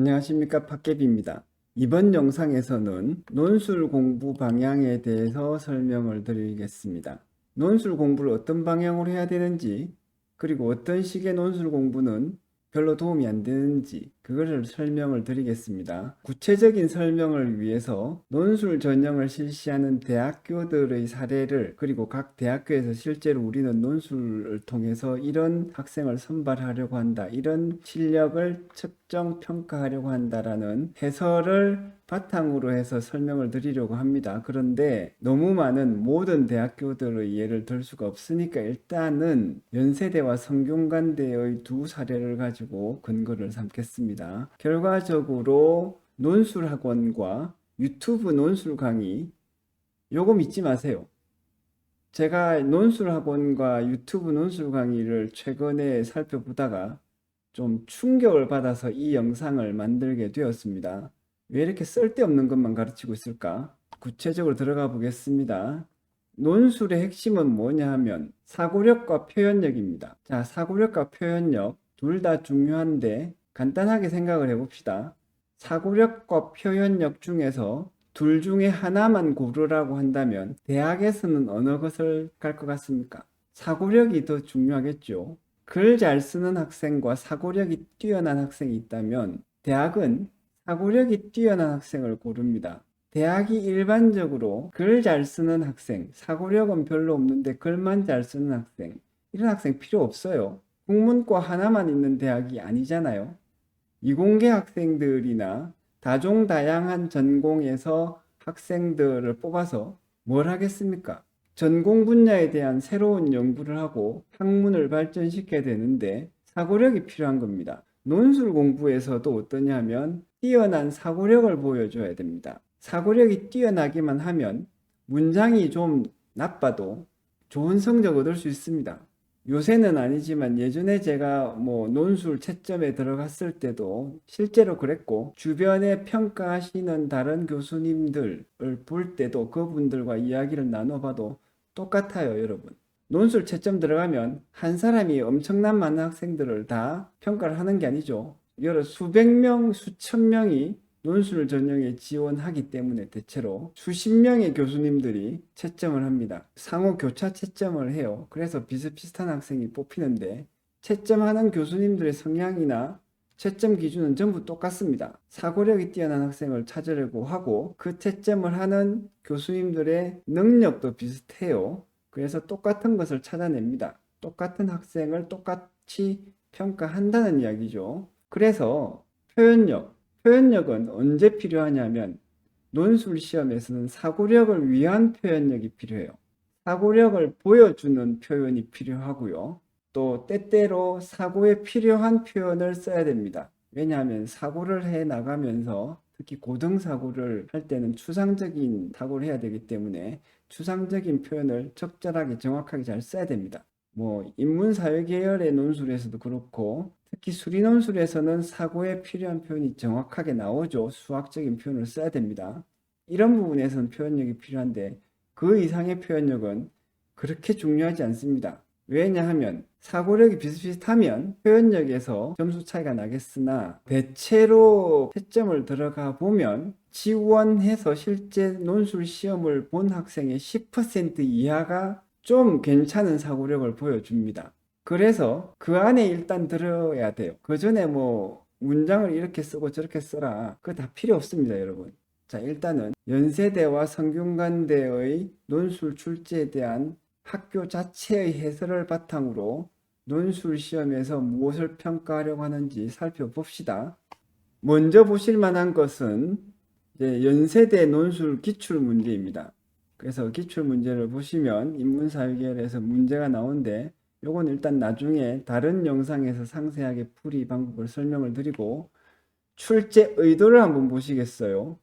안녕하십니까, 팟캐비입니다. 이번 영상에서는 논술 공부 방향에 대해서 설명을 드리겠습니다. 논술 공부를 어떤 방향으로 해야 되는지, 그리고 어떤 식의 논술 공부는 별로 도움이 안 되는지 그것을 설명을 드리겠습니다. 구체적인 설명을 위해서 논술 전형을 실시하는 대학교들의 사례를, 그리고 각 대학교에서 실제로 우리는 논술을 통해서 이런 학생을 선발하려고 한다, 이런 실력을 측정 평가하려고 한다라는 해설을 바탕으로 해서 설명을 드리려고 합니다. 그런데 너무 많은 모든 대학교들의 예를 들 수가 없으니까 일단은 연세대와 성균관대의 두 사례를 가지고 근거를 삼겠습니다. 결과적으로 논술학원과 유튜브 논술 강의, 요거 믿지 마세요. 제가 논술학원과 유튜브 논술 강의를 최근에 살펴보다가 좀 충격을 받아서 이 영상을 만들게 되었습니다. 왜 이렇게 쓸데없는 것만 가르치고 있을까? 구체적으로 들어가 보겠습니다. 논술의 핵심은 뭐냐 하면 사고력과 표현력입니다. 자, 사고력과 표현력 둘 다 중요한데 간단하게 생각을 해봅시다. 사고력과 표현력 중에서 둘 중에 하나만 고르라고 한다면 대학에서는 어느 것을 갈 것 같습니까? 사고력이 더 중요하겠죠. 글 잘 쓰는 학생과 사고력이 뛰어난 학생이 있다면 대학은 사고력이 뛰어난 학생을 고릅니다. 대학이 일반적으로 글 잘 쓰는 학생, 사고력은 별로 없는데 글만 잘 쓰는 학생, 이런 학생 필요 없어요. 국문과 하나만 있는 대학이 아니잖아요. 이공계 학생들이나 다종다양한 전공에서 학생들을 뽑아서 뭘 하겠습니까? 전공 분야에 대한 새로운 연구를 하고 학문을 발전시켜야 되는데 사고력이 필요한 겁니다. 논술 공부에서도 어떠냐면 뛰어난 사고력을 보여줘야 됩니다. 사고력이 뛰어나기만 하면 문장이 좀 나빠도 좋은 성적 얻을 수 있습니다. 요새는 아니지만 예전에 제가 논술 채점에 들어갔을 때도 실제로 그랬고, 주변에 평가하시는 다른 교수님들을 볼 때도 그분들과 이야기를 나눠봐도 똑같아요, 여러분. 논술 채점 들어가면 한 사람이 엄청난 많은 학생들을 다 평가를 하는 게 아니죠. 여러 수백 명, 수천 명이 논술 전형에 지원하기 때문에 대체로 수십 명의 교수님들이 채점을 합니다. 상호 교차 채점을 해요. 그래서 비슷비슷한 학생이 뽑히는데 채점하는 교수님들의 성향이나 채점 기준은 전부 똑같습니다. 사고력이 뛰어난 학생을 찾으려고 하고 그 채점을 하는 교수님들의 능력도 비슷해요. 그래서 똑같은 것을 찾아냅니다. 똑같은 학생을 똑같이 평가한다는 이야기죠. 그래서 표현력은 언제 필요하냐면 논술 시험에서는 사고력을 위한 표현력이 필요해요. 사고력을 보여주는 표현이 필요하고요. 또 때때로 사고에 필요한 표현을 써야 됩니다. 왜냐하면 사고를 해 나가면서 특히 고등사고를 할 때는 추상적인 사고를 해야 되기 때문에 추상적인 표현을 적절하게 정확하게 잘 써야 됩니다. 인문사회 계열의 논술에서도 그렇고 특히 수리논술에서는 사고에 필요한 표현이 정확하게 나오죠. 수학적인 표현을 써야 됩니다. 이런 부분에서는 표현력이 필요한데 그 이상의 표현력은 그렇게 중요하지 않습니다. 왜냐하면 사고력이 비슷비슷하면 표현력에서 점수 차이가 나겠으나 대체로 채점을 들어가 보면 지원해서 실제 논술 시험을 본 학생의 10% 이하가 좀 괜찮은 사고력을 보여줍니다. 그래서 그 안에 일단 들어야 돼요. 그 전에 문장을 이렇게 쓰고 저렇게 써라, 그거 다 필요 없습니다, 여러분. 자, 일단은 연세대와 성균관대의 논술 출제에 대한 학교 자체의 해설을 바탕으로 논술 시험에서 무엇을 평가하려고 하는지 살펴봅시다. 먼저 보실 만한 것은 이제 연세대 논술 기출 문제입니다. 그래서 기출 문제를 보시면 인문사회계열에서 문제가 나오는데 요건 일단 나중에 다른 영상에서 상세하게 풀이 방법을 설명을 드리고 출제 의도를 한번 보시겠어요?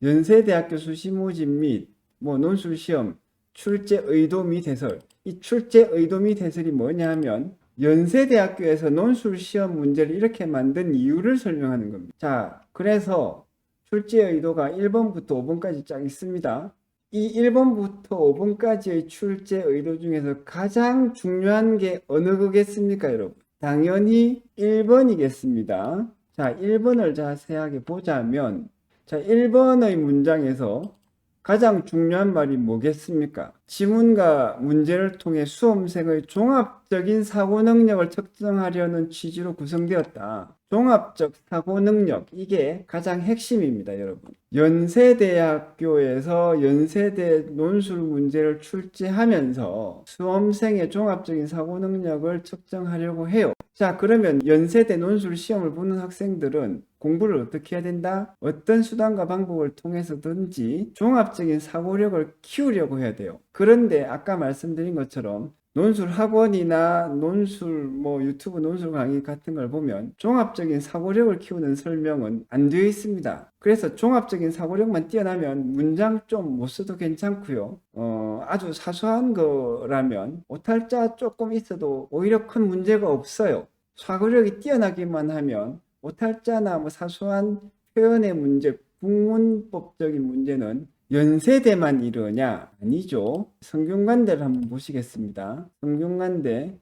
연세대학교 수시모집 및 논술시험 출제 의도 및 해설. 이 출제 의도 및 해설이 뭐냐 하면 연세대학교에서 논술시험 문제를 이렇게 만든 이유를 설명하는 겁니다. 자, 그래서 출제 의도가 1번부터 5번까지 쫙 있습니다. 이 1번부터 5번까지의 출제 의도 중에서 가장 중요한 게 어느 거겠습니까, 여러분? 당연히 1번이겠습니다. 자, 1번을 자세하게 보자면, 자, 1번의 문장에서 가장 중요한 말이 뭐겠습니까? 지문과 문제를 통해 수험생의 종합적인 사고 능력을 측정하려는 취지로 구성되었다. 종합적 사고 능력, 이게 가장 핵심입니다, 여러분. 연세대학교에서 연세대 논술 문제를 출제하면서 수험생의 종합적인 사고 능력을 측정하려고 해요. 자, 그러면 연세대 논술 시험을 보는 학생들은 공부를 어떻게 해야 된다? 어떤 수단과 방법을 통해서든지 종합적인 사고력을 키우려고 해야 돼요. 그런데 아까 말씀드린 것처럼 논술 학원이나 논술 유튜브 논술 강의 같은 걸 보면 종합적인 사고력을 키우는 설명은 안 되어 있습니다. 그래서 종합적인 사고력만 뛰어나면 문장 좀 못 써도 괜찮고요. 아주 사소한 거라면 오탈자 조금 있어도 오히려 큰 문제가 없어요. 사고력이 뛰어나기만 하면 오탈자나 사소한 표현의 문제, 국문법적인 문제는 연세대만 이러냐? 아니죠. 성균관대를 한번 보시겠습니다. 성균관대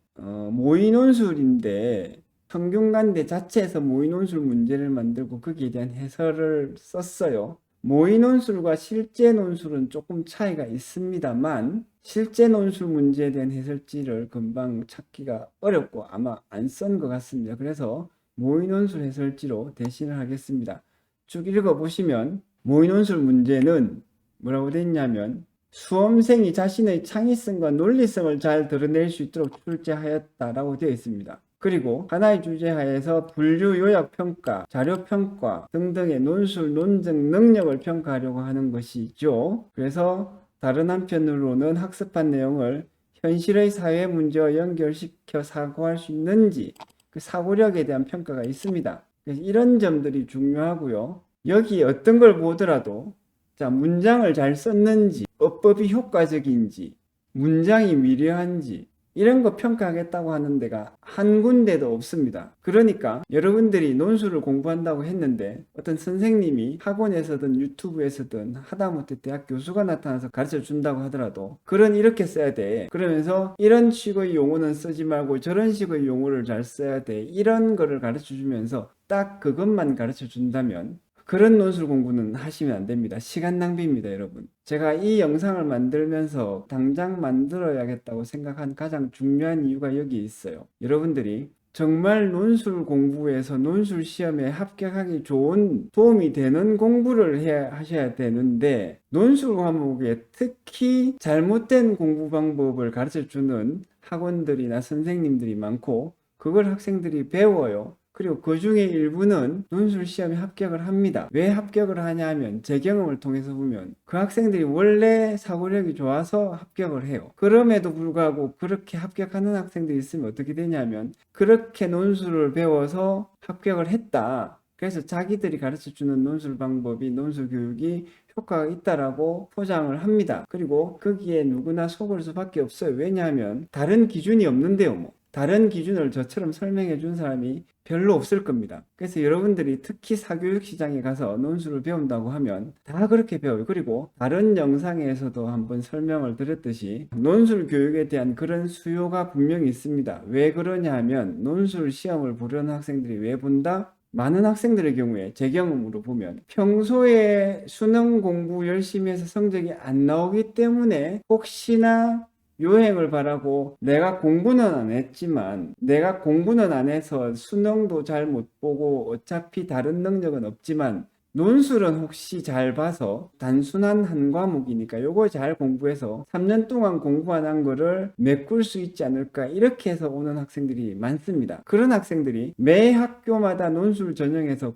모의논술인데 성균관대 자체에서 모의논술 문제를 만들고 거기에 대한 해설을 썼어요. 모의논술과 실제 논술은 조금 차이가 있습니다만 실제 논술 문제에 대한 해설지를 금방 찾기가 어렵고 아마 안 쓴 것 같습니다. 그래서 모의논술 해설지로 대신을 하겠습니다. 쭉 읽어보시면 모의논술 문제는 뭐라고 되어 있냐면 수험생이 자신의 창의성과 논리성을 잘 드러낼 수 있도록 출제하였다라고 되어 있습니다. 그리고 하나의 주제 하에서 분류, 요약, 평가, 자료 평가 등등의 논술, 논증 능력을 평가하려고 하는 것이죠. 그래서 다른 한편으로는 학습한 내용을 현실의 사회 문제와 연결시켜 사고할 수 있는지 그 사고력에 대한 평가가 있습니다. 그래서 이런 점들이 중요하고요. 여기 어떤 걸 보더라도 자, 문장을 잘 썼는지, 어법이 효과적인지, 문장이 미려한지 이런 거 평가하겠다고 하는 데가 한 군데도 없습니다. 그러니까 여러분들이 논술을 공부한다고 했는데 어떤 선생님이 학원에서든 유튜브에서든 하다못해 대학 교수가 나타나서 가르쳐 준다고 하더라도 글은 이렇게 써야 돼. 그러면서 이런 식의 용어는 쓰지 말고 저런 식의 용어를 잘 써야 돼. 이런 거를 가르쳐 주면서 딱 그것만 가르쳐 준다면 그런 논술 공부는 하시면 안 됩니다. 시간 낭비입니다, 여러분. 제가 이 영상을 만들면서 당장 만들어야겠다고 생각한 가장 중요한 이유가 여기 있어요. 여러분들이 정말 논술 공부에서 논술 시험에 합격하기 좋은 도움이 되는 공부를 하셔야 되는데 논술 과목에 특히 잘못된 공부 방법을 가르쳐 주는 학원들이나 선생님들이 많고 그걸 학생들이 배워요. 그리고 그 중에 일부는 논술 시험에 합격을 합니다. 왜 합격을 하냐 하면 제 경험을 통해서 보면 그 학생들이 원래 사고력이 좋아서 합격을 해요. 그럼에도 불구하고 그렇게 합격하는 학생들이 있으면 어떻게 되냐면 그렇게 논술을 배워서 합격을 했다. 그래서 자기들이 가르쳐주는 논술 방법이 논술 교육이 효과가 있다라고 포장을 합니다. 그리고 거기에 누구나 속을 수밖에 없어요. 왜냐하면 다른 기준이 없는데요. 다른 기준을 저처럼 설명해 준 사람이 별로 없을 겁니다. 그래서 여러분들이 특히 사교육 시장에 가서 논술을 배운다고 하면 다 그렇게 배워요. 그리고 다른 영상에서도 한번 설명을 드렸듯이 논술 교육에 대한 그런 수요가 분명히 있습니다. 왜 그러냐 하면 논술 시험을 보려는 학생들이 왜 본다? 많은 학생들의 경우에 제 경험으로 보면 평소에 수능 공부 열심히 해서 성적이 안 나오기 때문에 혹시나 요행을 바라고 내가 공부는 안 했지만 내가 공부는 안 해서 수능도 잘 못 보고 어차피 다른 능력은 없지만 논술은 혹시 잘 봐서 단순한 한 과목이니까 요거 잘 공부해서 3년 동안 공부 안 한 거를 메꿀 수 있지 않을까 이렇게 해서 오는 학생들이 많습니다. 그런 학생들이 매 학교마다 논술 전형에서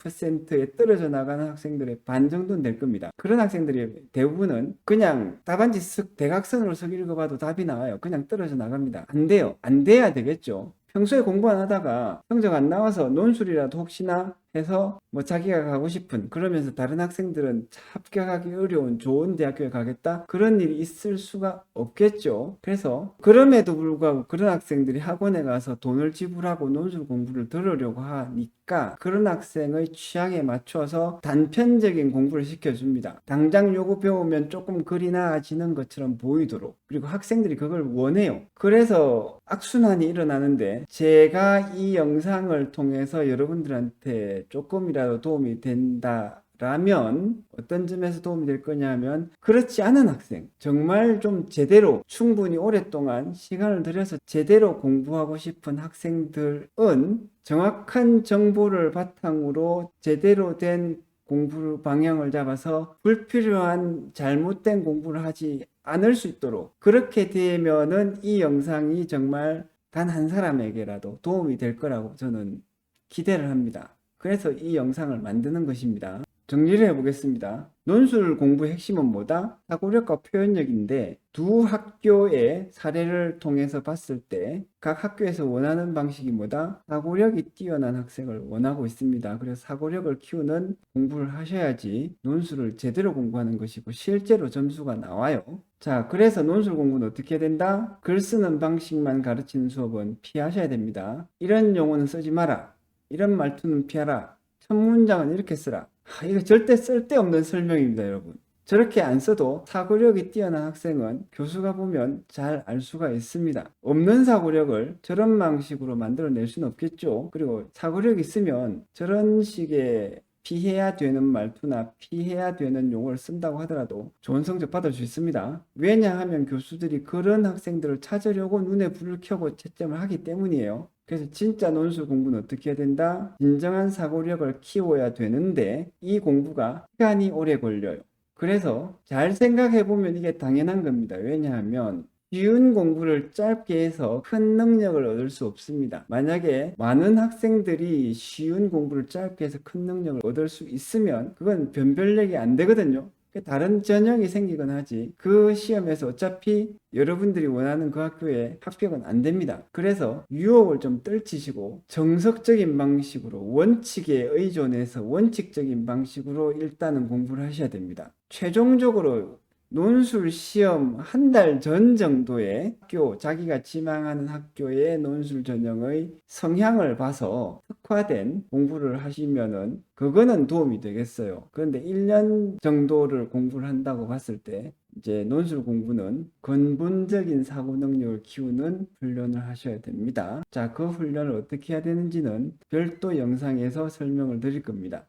90%에 떨어져 나가는 학생들의 반 정도는 될 겁니다. 그런 학생들이 대부분은 그냥 답안지 대각선으로 쓱 읽어봐도 답이 나와요. 그냥 떨어져 나갑니다. 안 돼요. 안 돼야 되겠죠. 평소에 공부 안 하다가 성적 안 나와서 논술이라도 혹시나 해서 뭐 자기가 가고 싶은, 그러면서 다른 학생들은 합격하기 어려운 좋은 대학교에 가겠다, 그런 일이 있을 수가 없겠죠. 그래서 그럼에도 불구하고 그런 학생들이 학원에 가서 돈을 지불하고 논술 공부를 들으려고 하니까 그런 학생의 취향에 맞춰서 단편적인 공부를 시켜줍니다. 당장 요거 배우면 조금 글이 나아지는 것처럼 보이도록. 그리고 학생들이 그걸 원해요. 그래서 악순환이 일어나는데, 제가 이 영상을 통해서 여러분들한테 조금이라도 도움이 된다라면 어떤 점에서 도움이 될 거냐면, 그렇지 않은 학생, 정말 좀 제대로 충분히 오랫동안 시간을 들여서 제대로 공부하고 싶은 학생들은 정확한 정보를 바탕으로 제대로 된 공부 방향을 잡아서 불필요한 잘못된 공부를 하지 않을 수 있도록, 그렇게 되면은 이 영상이 정말 단 한 사람에게라도 도움이 될 거라고 저는 기대를 합니다. 그래서 이 영상을 만드는 것입니다. 정리를 해보겠습니다. 논술 공부의 핵심은 뭐다? 사고력과 표현력인데, 두 학교의 사례를 통해서 봤을 때 각 학교에서 원하는 방식이 뭐다? 사고력이 뛰어난 학생을 원하고 있습니다. 그래서 사고력을 키우는 공부를 하셔야지 논술을 제대로 공부하는 것이고 실제로 점수가 나와요. 자, 그래서 논술 공부는 어떻게 된다? 글 쓰는 방식만 가르치는 수업은 피하셔야 됩니다. 이런 용어는 쓰지 마라, 이런 말투는 피하라, 첫 문장은 이렇게 쓰라. 이거 절대 쓸데없는 설명입니다, 여러분. 저렇게 안 써도 사고력이 뛰어난 학생은 교수가 보면 잘 알 수가 있습니다. 없는 사고력을 저런 방식으로 만들어낼 수는 없겠죠. 그리고 사고력 있으면 저런 식의 피해야 되는 말투나 피해야 되는 용어를 쓴다고 하더라도 좋은 성적 받을 수 있습니다. 왜냐하면 교수들이 그런 학생들을 찾으려고 눈에 불을 켜고 채점을 하기 때문이에요. 그래서 진짜 논술 공부는 어떻게 해야 된다? 진정한 사고력을 키워야 되는데 이 공부가 시간이 오래 걸려요. 그래서 잘 생각해 보면 이게 당연한 겁니다. 왜냐하면 쉬운 공부를 짧게 해서 큰 능력을 얻을 수 없습니다. 만약에 많은 학생들이 쉬운 공부를 짧게 해서 큰 능력을 얻을 수 있으면 그건 변별력이 안 되거든요. 다른 전형이 생기건 하지 그 시험에서 어차피 여러분들이 원하는 그 학교에 합격은 안 됩니다. 그래서 유혹을 좀 떨치시고 정석적인 방식으로, 원칙에 의존해서 원칙적인 방식으로 일단은 공부를 하셔야 됩니다. 최종적으로 논술 시험 한 달 전 정도에 학교, 자기가 지망하는 학교의 논술 전형의 성향을 봐서 특화된 공부를 하시면은 그거는 도움이 되겠어요. 그런데 1년 정도를 공부를 한다고 봤을 때 이제 논술 공부는 근본적인 사고 능력을 키우는 훈련을 하셔야 됩니다. 자, 그 훈련을 어떻게 해야 되는지는 별도 영상에서 설명을 드릴 겁니다.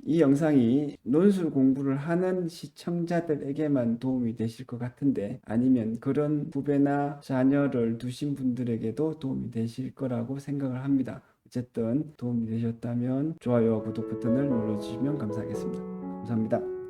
이 영상이 논술 공부를 하는 시청자들에게만 도움이 되실 것 같은데, 아니면 그런 후배나 자녀를 두신 분들에게도 도움이 되실 거라고 생각을 합니다. 어쨌든 도움이 되셨다면 좋아요와 구독 버튼을 눌러주시면 감사하겠습니다. 감사합니다.